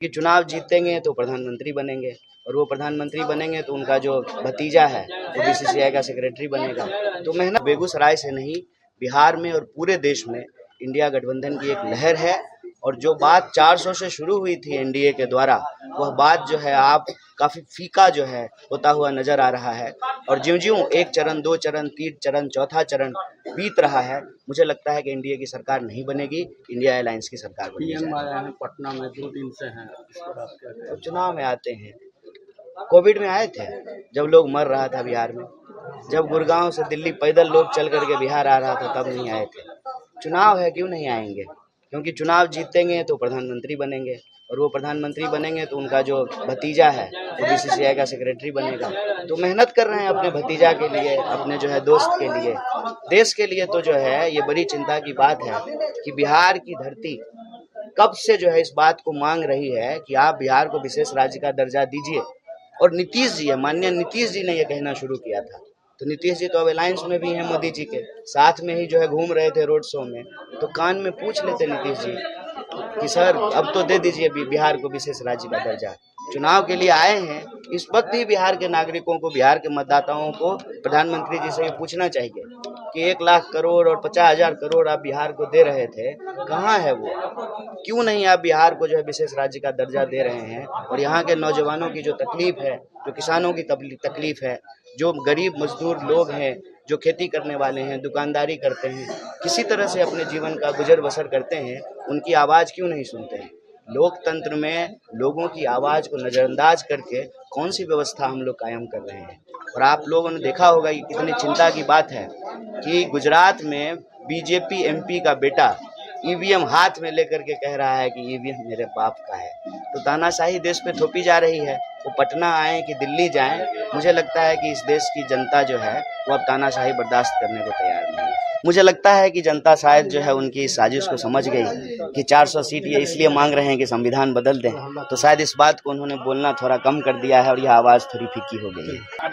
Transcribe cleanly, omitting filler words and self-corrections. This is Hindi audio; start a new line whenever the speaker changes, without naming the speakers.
कि चुनाव जीतेंगे तो प्रधानमंत्री बनेंगे, और वो प्रधानमंत्री बनेंगे तो उनका जो भतीजा है वो बीसीसीआई का सेक्रेटरी बनेगा। तो मेहनत बेगूसराय से नहीं, बिहार में और पूरे देश में इंडिया गठबंधन की एक लहर है। और जो बात 400 से शुरू हुई थी एनडीए के द्वारा, वह बात जो है आप काफ़ी फीका जो है होता हुआ नजर आ रहा है। और ज्यों-ज्यों एक चरण, दो चरण, तीन चरण, चौथा चरण बीत रहा है, मुझे लगता है कि एनडीए की सरकार नहीं बनेगी, इंडिया अलायंस की सरकार बनेगी।
पीएम आए हैं पटना में, 2 दिन से हैं, इस पर आप क्या कहें?
तो चुनाव में आते हैं, कोविड में आए थे जब लोग मर रहा था बिहार में, जब गुड़गांव से दिल्ली पैदल लोग चल करके बिहार आ रहा था तब नहीं आए थे। चुनाव है, क्यों नहीं आएंगे? क्योंकि चुनाव जीतेंगे तो प्रधानमंत्री बनेंगे, और वो प्रधानमंत्री बनेंगे तो उनका जो भतीजा है वो बीसीसीआई का सेक्रेटरी बनेगा। तो मेहनत कर रहे हैं अपने भतीजा के लिए, अपने जो है दोस्त के लिए, देश के लिए। तो जो है ये बड़ी चिंता की बात है कि बिहार की धरती कब से जो है इस बात को मांग रही है कि आप बिहार को विशेष राज्य का दर्जा दीजिए। और नीतीश जी है, माननीय नीतीश जी ने यह कहना शुरू किया था। तो नीतीश जी तो अब अलायंस में भी हैं मोदी जी के साथ में ही जो है घूम रहे थे रोड शो में, तो कान में पूछ लेते नीतीश जी कि सर अब तो दे दीजिए बिहार को विशेष राज्य का दर्जा। चुनाव के लिए आए हैं, इस वक्त ही बिहार के नागरिकों को, बिहार के मतदाताओं को प्रधानमंत्री जी से ये पूछना चाहिए कि 1 लाख करोड़ और 50,000 करोड़ आप बिहार को दे रहे थे, कहाँ है वो? क्यों नहीं आप बिहार को जो है विशेष राज्य का दर्जा दे रहे हैं? और यहाँ के नौजवानों की जो तकलीफ है, जो किसानों की तकलीफ है, जो गरीब मजदूर लोग हैं, जो खेती करने वाले हैं, दुकानदारी करते हैं, किसी तरह से अपने जीवन का गुजर बसर करते हैं, उनकी आवाज़ क्यों नहीं सुनते हैं? लोकतंत्र में लोगों की आवाज़ को नज़रअंदाज करके कौन सी व्यवस्था हम लोग कायम कर रहे हैं? और आप लोगों ने देखा होगा कि कितनी चिंता की बात है कि गुजरात में बीजेपी एमपी का बेटा ईवीएम हाथ में लेकर के कह रहा है कि ईवीएम मेरे बाप का है। तो तानाशाही देश पे थोपी जा रही है। वो पटना आए कि दिल्ली जाएं, मुझे लगता है कि इस देश की जनता जो है वो अब तानाशाही बर्दाश्त करने को तैयार नहीं है। मुझे लगता है कि जनता शायद जो है उनकी इस साजिश को समझ गई कि 400 सीट ये इसलिए मांग रहे हैं कि संविधान बदल दें, तो शायद इस बात को उन्होंने बोलना थोड़ा कम कर दिया है और यह आवाज़ थोड़ी फीकी हो गई है।